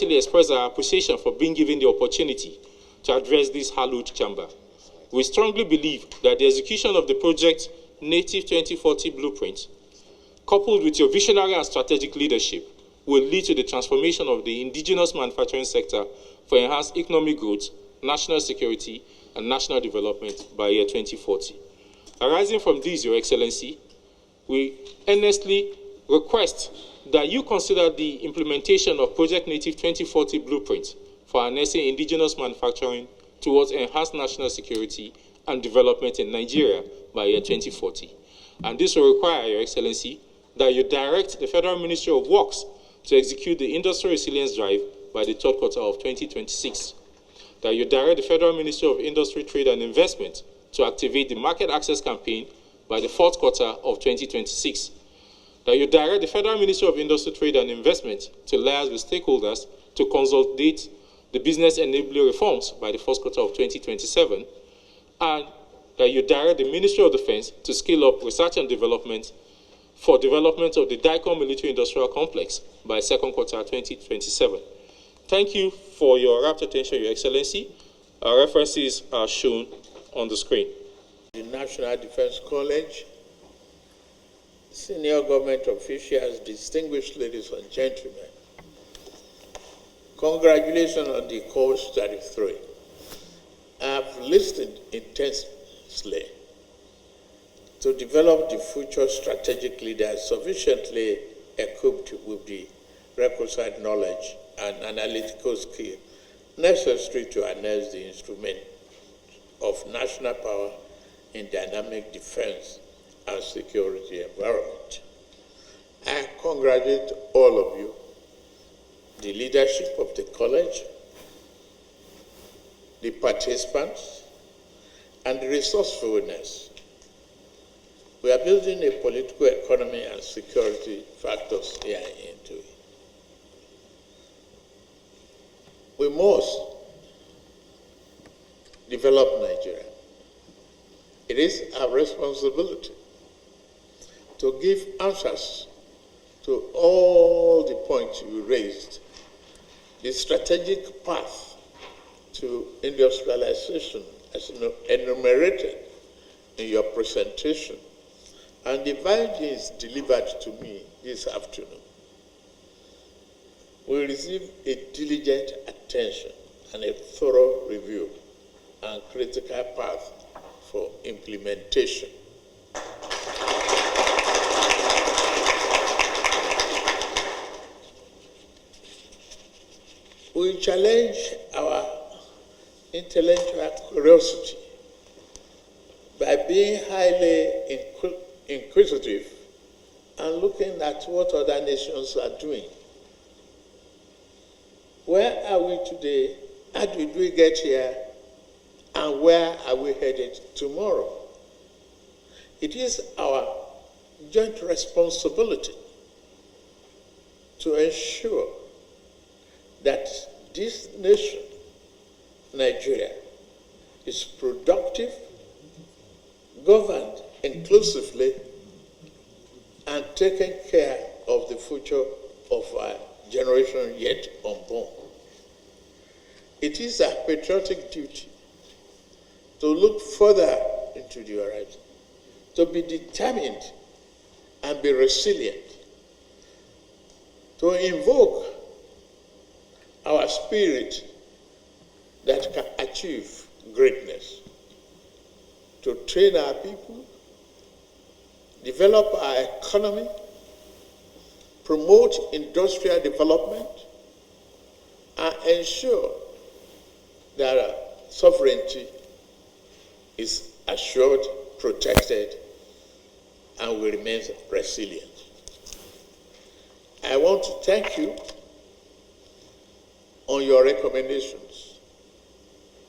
actually express our appreciation for being given the opportunity to address this hallowed chamber. We strongly believe that the execution of the project Native 2040 Blueprint, coupled with your visionary and strategic leadership, will lead to the transformation of the indigenous manufacturing sector for enhanced economic growth, national security, and national development by year 2040. Arising from this, Your Excellency, we earnestly request that you consider the implementation of Project Native 2040 Blueprint for harnessing indigenous manufacturing towards enhanced national security and development in Nigeria by year 2040. And this will require, Your Excellency, that you direct the Federal Ministry of Works to execute the Industrial Resilience Drive by the third quarter of 2026. That you direct the Federal Ministry of Industry, Trade and Investment to activate the Market Access Campaign by the fourth quarter of 2026. That you direct the Federal Ministry of Industry, Trade and Investment to liaise with stakeholders to consolidate the business enabling reforms by the first quarter of 2027. And that you direct the Ministry of Defense to scale up research and development for development of the DICOM Military Industrial Complex by second quarter 2027. Thank you for your rapt attention, Your Excellency. Our references are shown on the screen. The National Defense College, senior government officials, distinguished ladies and gentlemen, congratulations on the course 33. I've listened intensely to develop the future strategic leaders sufficiently equipped with the requisite knowledge and analytical skill necessary to harness the instrument of national power in dynamic defense and security environment. I congratulate all of you, the leadership of the college, the participants, and the resourcefulness. We are building a political economy and security factors here into it. We must develop Nigeria. It is our responsibility to give answers to all the points you raised. The strategic path to industrialization as enumerated in your presentation and the values delivered to me this afternoon will receive a diligent attention and a thorough review and critical path for implementation. We challenge our intellectual curiosity by being highly inquisitive and looking at what other nations are doing. Where are we today? How did we get here? And where are we headed tomorrow? It is our joint responsibility to ensure that this nation, Nigeria, is productive, governed inclusively, and taking care of the future of our generation yet unborn. It is our patriotic duty to look further into the horizon, to be determined and be resilient, to invoke our spirit that can achieve greatness, to train our people, develop our economy, promote industrial development, and ensure that our sovereignty is assured, protected, and will remain resilient. I want to thank you on your recommendations,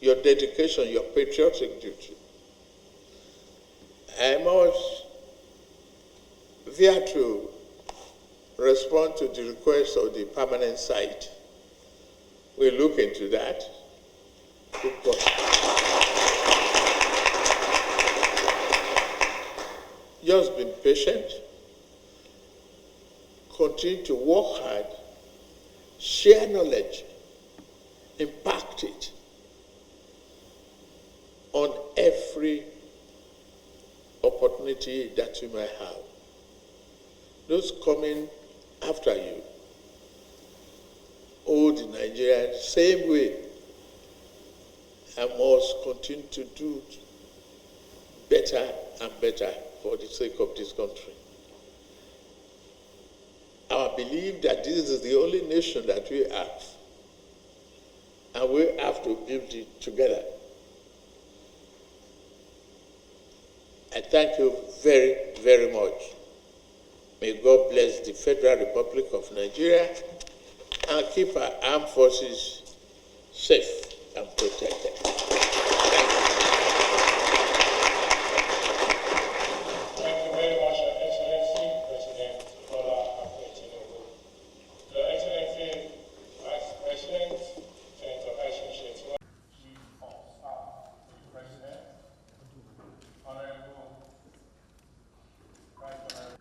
your dedication, your patriotic duty. I must fear to respond to the request of the permanent site. We'll look into that. Just be patient, continue to work hard, share knowledge, impacted on every opportunity that you might have. Those coming after you owe the Nigerians the same way and must continue to do better and better for the sake of this country. Our belief that this is the only nation that we have, and we have to build it together. I thank you very, very much. May God bless the Federal Republic of Nigeria and keep our armed forces safe and protected. Thank you very much, Your Excellency, President Akpoti-Uduaghan. Your Excellency, Vice President, Senator Kashim Shettima, Chief of Staff to the President, Honorable Vice President.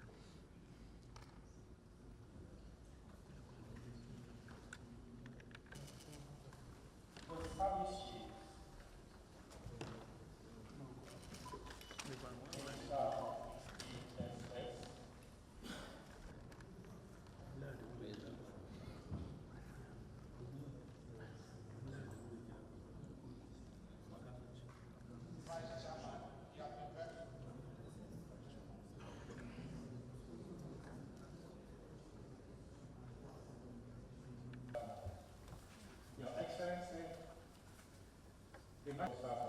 Your Excellency, the Member of Staff